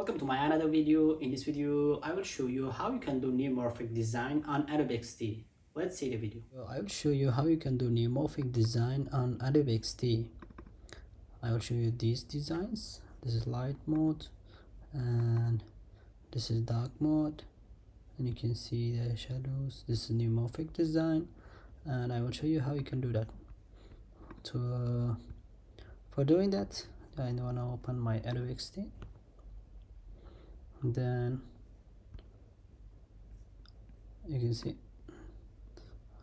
Welcome to my another video. In this video, I will show you how you can do neomorphic design on Adobe XD. Let's see the video. I will show you how you can do neomorphic design on Adobe XD. I will show you these designs. This is light mode and this is dark mode, and you can see the shadows. This is neomorphic design, and I will show you how you can do that. So for doing that, I want to open my Adobe XD. Then you can see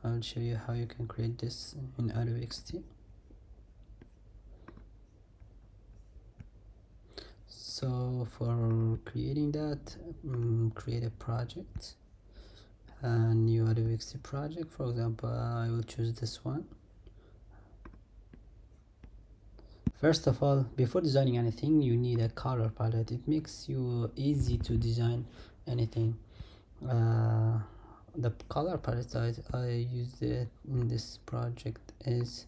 I'll show you how you can create this in Adobe XD. So for creating that, create a project, a new Adobe XD project. For example, I will choose this one. First of all, before designing anything, you need a color palette. It makes you easy to design anything. The color palette I used it in this project is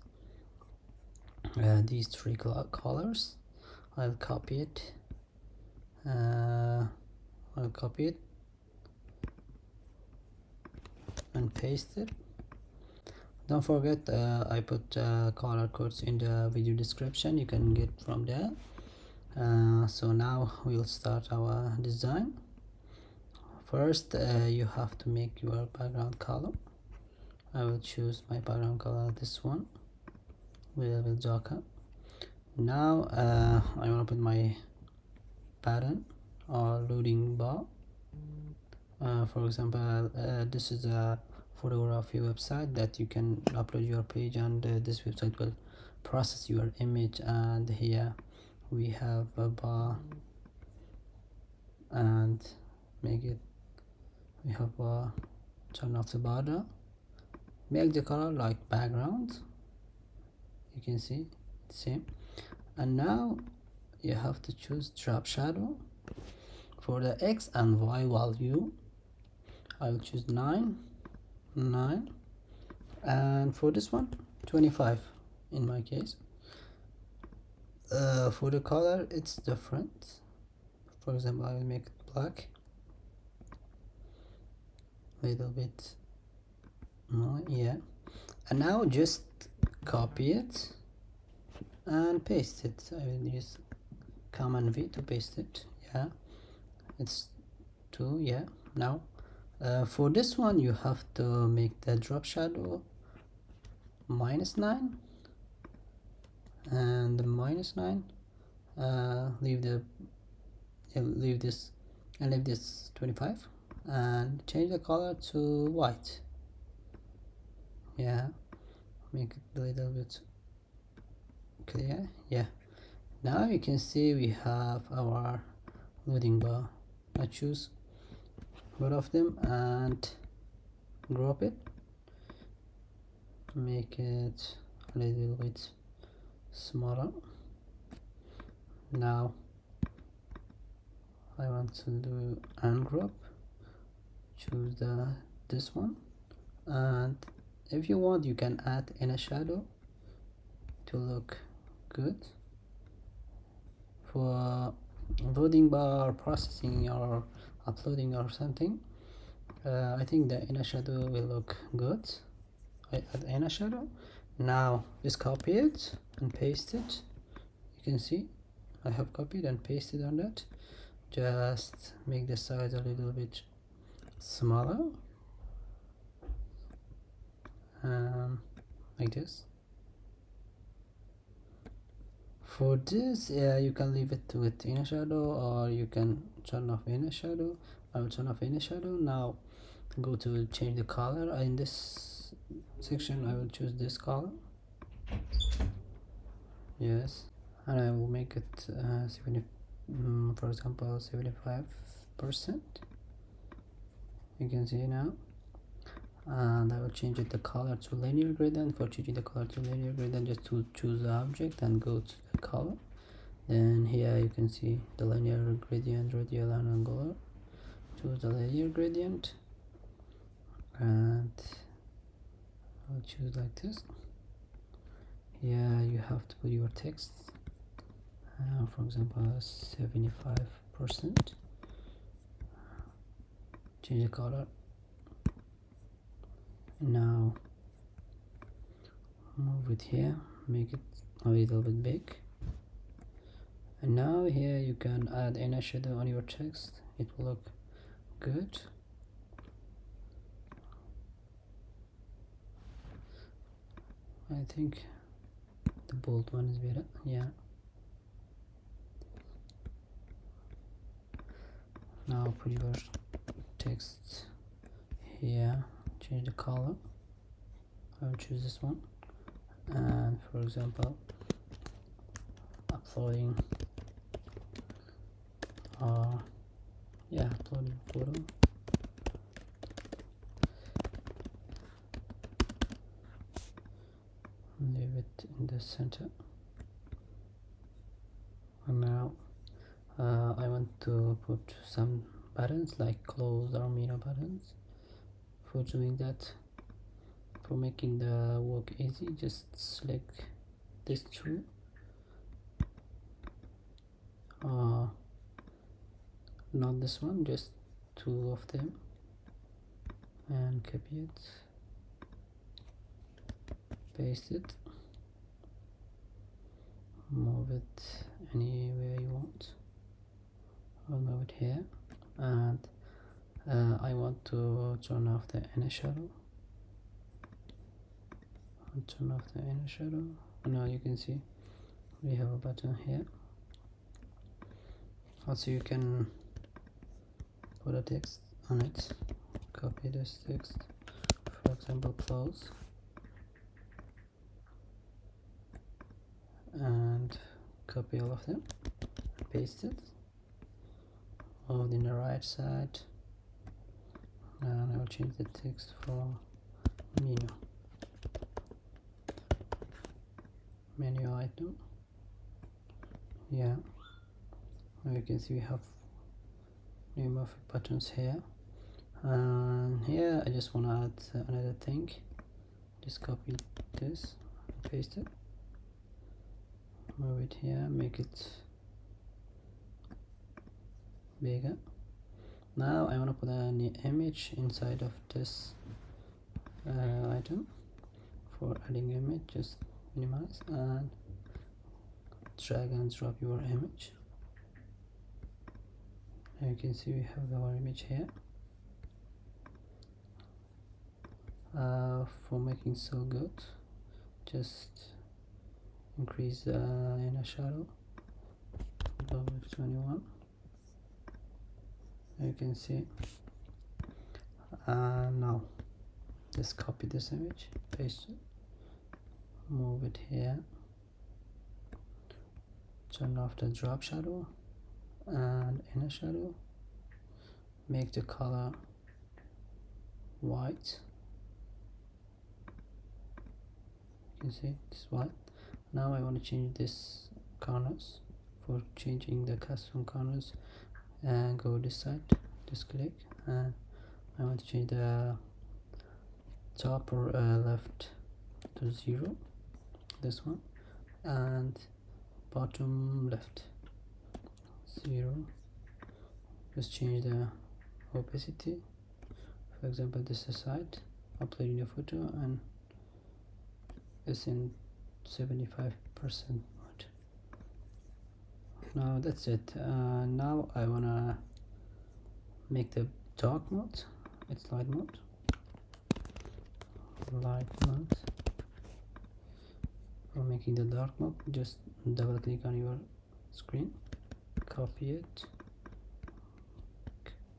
these three colors. I'll copy it. And paste it. Don't forget, I put color codes in the video description. You can get from there. So now we'll start our design. First, you have to make your background color. I will choose my background color, this one, with a bit darker. Now I want to put my pattern or loading bar. For example, this is a photography website that you can upload your page, and this website will process your image. And here we have a bar, and we have a turn off the border, make the color like background. You can see same. And now you have to choose drop shadow. For the X and Y value, I will choose 9, and for this one 25 in my case. For the color, it's different. For example, I will make it black, a little bit more, yeah. And now just copy it and paste it. I will use Command V to paste it. Yeah, it's 2. Yeah. Now for this one, you have to make the drop shadow -9 and the -9. Leave this 25 and change the color to white. Yeah, make it a little bit clear. Yeah. Now you can see we have our loading bar. I choose both of them and group it, make it a little bit smaller. Now I want to do ungroup, choose this one, and if you want, you can add in a shadow to look good. For loading bar processing or uploading or something, I think the inner shadow will look good. I add inner shadow. Now just copy it and paste it. You can see I have copied and pasted on that. Just make the size a little bit smaller, like this. For this, you can leave it with inner shadow, or you can turn off inner shadow. I will turn off inner shadow. Now go to change the color. In this section, I will choose this color. Yes, and I will make it 70, for example 75%. You can see now. And I will change the color to linear gradient. For changing the color to linear gradient, just to choose the object and go to the color. Then here you can see the linear gradient, radial and angular. Choose the linear gradient, and I'll choose like this. Here you have to put your text, for example 75%. percent. Change the color. Now move it here, make it a little bit big. And now here you can add inner shadow on your text. It will look good. I think the bold one is better. Yeah. Now put your text here, change the color. I'll choose this one, and for example uploading uploading photo. Leave it in the center. And now I want to put some buttons like close or menu buttons. For doing that, for making the work easy, just select this two, not this one, just two of them, and copy it, paste it, move it anywhere you want. I'll move it here, and I want to turn off the inner shadow. I'll turn off the inner shadow. Now you can see we have a button here. Also you can put a text on it. Copy this text, for example close, and copy all of them, paste it, move in the right side, and I'll change the text for menu item. Yeah, you can see we have Neomorphic buttons here, and here I just want to add another thing. Just copy this, paste it, move it here, make it bigger. Now I want to put an image inside of this item. For adding image, just minimize and drag and drop your image. You can see we have our image here. For making so good, just increase the inner shadow, go with 21. You can see. Now just copy this image, paste it, move it here, turn off the drop shadow and inner shadow, make the color white. You can see it's white. Now I want to change this corners. For changing the custom corners, and go this side, just click, and I want to change the top or left to 0, this one, and bottom left 0. Just change the opacity. For example, this is side, uploading the photo, and it's in 75% mode. Now that's it. Now I wanna make the dark mode. It's light mode. For making the dark mode, just double click on your screen, copy it,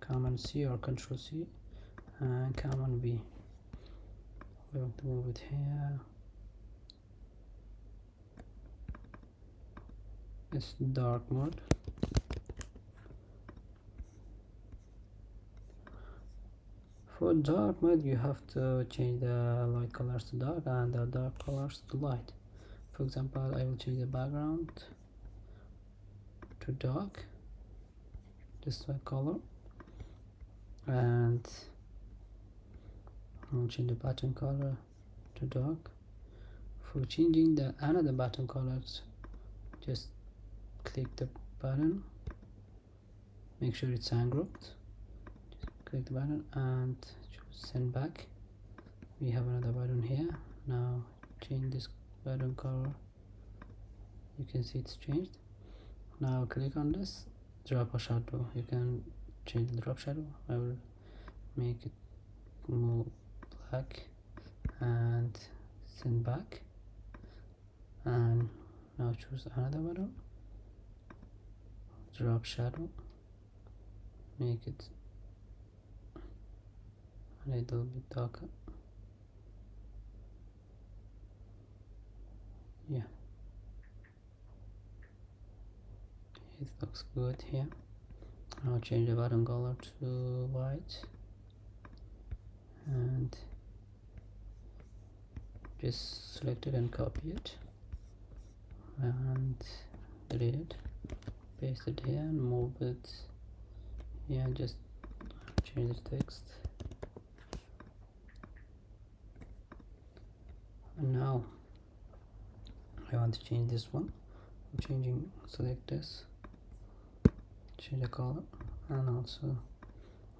Command C or Control C, and Command V. We want to move it here. It's dark mode. For dark mode, you have to change the light colors to dark and the dark colors to light. For example, I will change the background to dark, this color, and I'll change the button color to dark. For changing the another button colors, just click the button make sure it's ungrouped. Just click the button and choose send back. We have another button here. Now change this button color. You can see it's changed. Now click on this drop a shadow. You can change the drop shadow. I will make it more black and send back. And now choose another button, drop shadow, make it a little bit darker. Yeah, it looks good here. Now change the button color to white and just select it and copy it and delete it, paste it here and move it here. Just change the text. And now I want to change this one. Select this, change the color, and also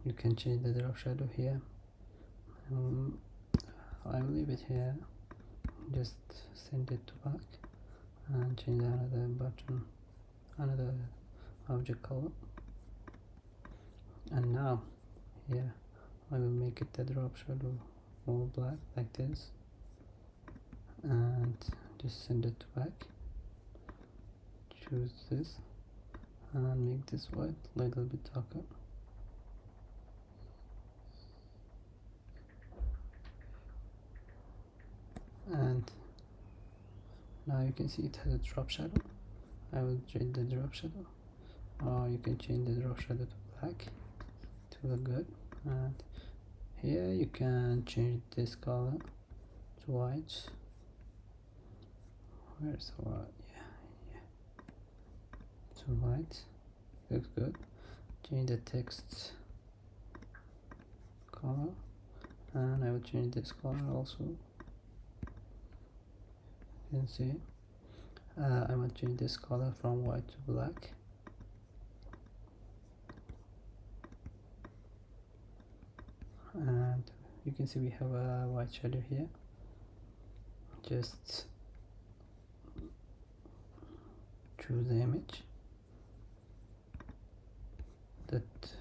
you can change the drop shadow here. I will leave it here. Just send it to back and change another button, another object color. And now here I will make it the drop shadow more black like this, and just send it to back. Choose this and make this white a little bit darker. And now you can see it has a drop shadow. I will change the drop shadow, or you can change the drop shadow to black to look good. And here you can change this color to white. Where's the white? Yeah, to white. Looks good. Change the text color, and I will change this color also. You can see I will change this color from white to black. And you can see we have a white shadow here. Just choose the image, that's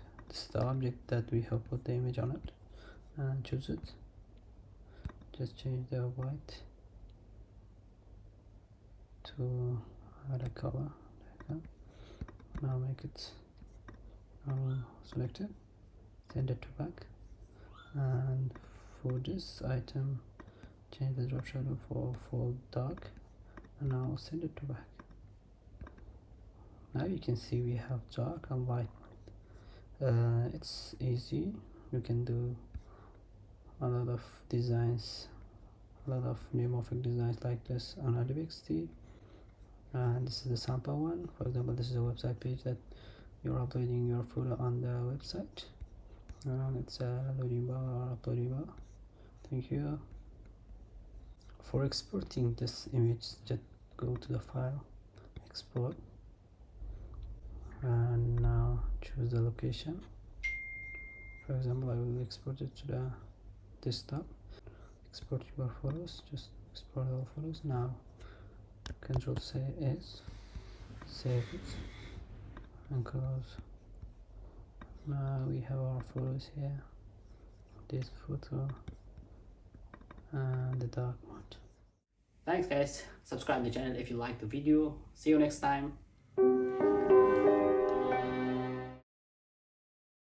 the object that we have put the image on it, and choose it. Just change the white to other color. Now make it select it, send it to back, and for this item change the drop shadow for full dark, and now send it to back. Now you can see we have dark and white. It's easy. You can do a lot of designs, a lot of neomorphic designs like this on Adobe XD. And this is the sample one. For example, this is a website page that you're uploading your photo on the website, and it's a loading bar or uploading bar. Thank you. For exporting this image, just go to the file, export, and now choose the location. For example, I will export it to the desktop. Export your photos, just export all photos. Now Control say is, save it and close. Now we have our photos here, this photo and the dark one. Thanks guys, subscribe the channel if you like the video. See you next time.